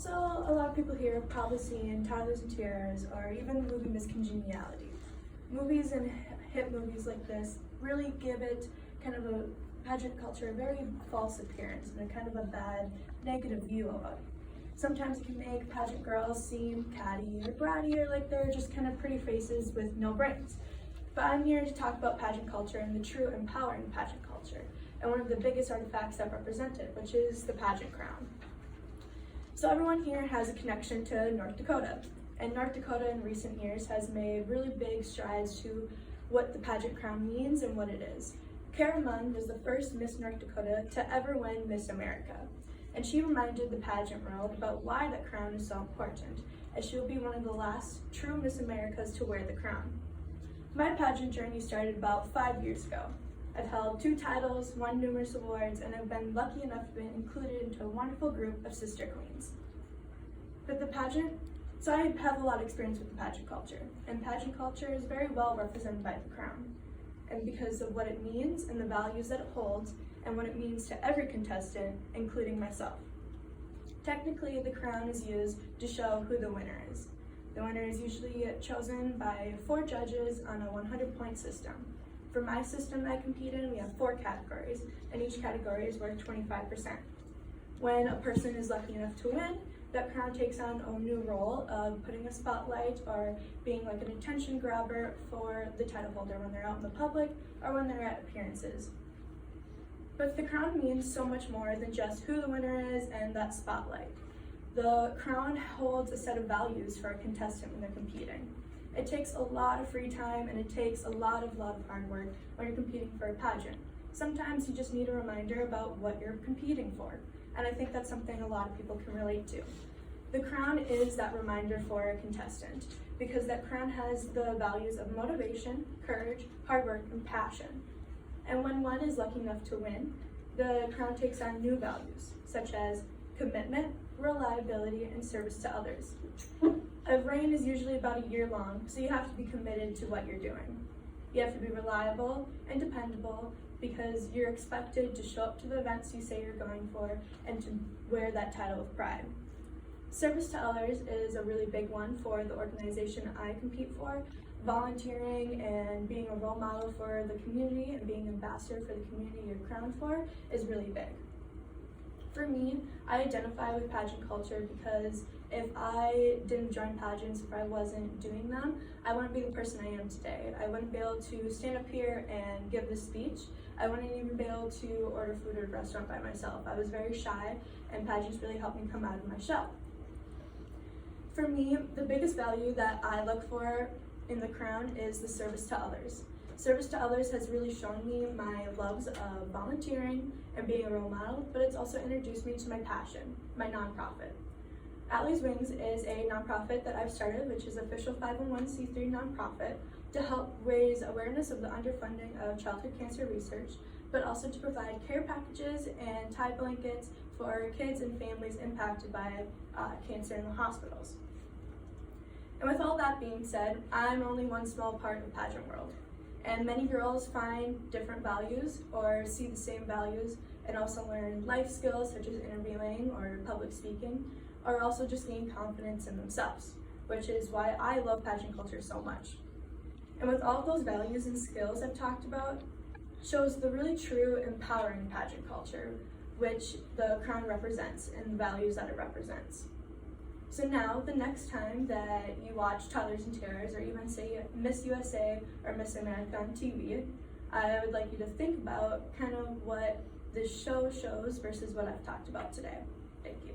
So a lot of people here have probably seen Toddlers and Tiaras or even the movie Miss Congeniality. Movies and hit movies like this really give it kind of a pageant culture a very false appearance and a kind of a bad, negative view of it. Sometimes it can make pageant girls seem catty or bratty or like they're just kind of pretty faces with no brains. But I'm here to talk about pageant culture and the true empowering pageant culture, and one of the biggest artifacts that represent it, which is the pageant crown. So everyone here has a connection to North Dakota, and North Dakota in recent years has made really big strides to what the pageant crown means and what it is. Kara Munn was the first Miss North Dakota to ever win Miss America, and she reminded the pageant world about why that crown is so important, as she will be one of the last true Miss Americas to wear the crown. My pageant journey started about 5 years ago. I've held 2 titles, won numerous awards, and have been lucky enough to be included into a wonderful group of sister queens. So I have a lot of experience with the pageant culture, and pageant culture is very well represented by the crown, and because of what it means and the values that it holds, and what it means to every contestant, including myself. Technically, the crown is used to show who the winner is. The winner is usually chosen by 4 judges on a 100-point system. For my system that I compete in, we have 4 categories, and each category is worth 25%. When a person is lucky enough to win, that crown takes on a new role of putting a spotlight or being like an attention grabber for the title holder when they're out in the public or when they're at appearances. But the crown means so much more than just who the winner is and that spotlight. The crown holds a set of values for a contestant when they're competing. It takes a lot of free time and it takes a lot of hard work when you're competing for a pageant. Sometimes you just need a reminder about what you're competing for, and I think that's something a lot of people can relate to. The crown is that reminder for a contestant, because that crown has the values of motivation, courage, hard work, and passion. And when one is lucky enough to win, the crown takes on new values, such as commitment, reliability, and service to others. A reign is usually about a year long, so you have to be committed to what you're doing. You have to be reliable and dependable because you're expected to show up to the events you say you're going for and to wear that title with pride. Service to others is a really big one for the organization I compete for. Volunteering and being a role model for the community and being an ambassador for the community you're crowned for is really big. For me, I identify with pageant culture because if I didn't join pageants, if I wasn't doing them, I wouldn't be the person I am today. I wouldn't be able to stand up here and give this speech. I wouldn't even be able to order food at a restaurant by myself. I was very shy, and pageants really helped me come out of my shell. For me, the biggest value that I look for in the crown is the service to others. Service to others has really shown me my loves of volunteering and being a role model, but it's also introduced me to my passion, my nonprofit. Atlee's Wings is a nonprofit that I've started, which is an official 501c3 nonprofit to help raise awareness of the underfunding of childhood cancer research, but also to provide care packages and tie blankets for kids and families impacted by cancer in the hospitals. And with all that being said, I'm only one small part of the pageant world. And many girls find different values or see the same values and also learn life skills such as interviewing or public speaking, or also just gain confidence in themselves, which is why I love pageant culture so much. And with all of those values and skills I've talked about, shows the really true empowering pageant culture, which the crown represents and the values that it represents. So now, the next time that you watch Toddlers and Tiaras, or even say Miss USA or Miss America on TV, I would like you to think about kind of what this show shows versus what I've talked about today. Thank you.